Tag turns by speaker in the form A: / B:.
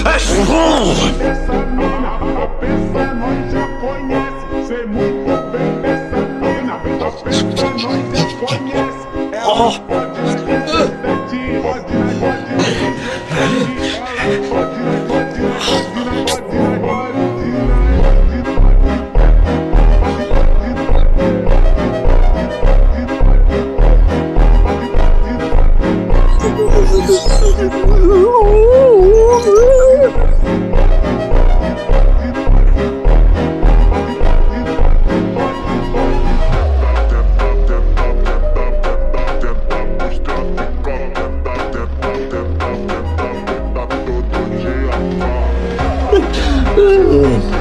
A: Essa mina, a peça nós já conhece. Sei muito bem dessa mina, a peça nós já conhece. Ela pode na 17, pode na 17. Ela pode
B: Oh.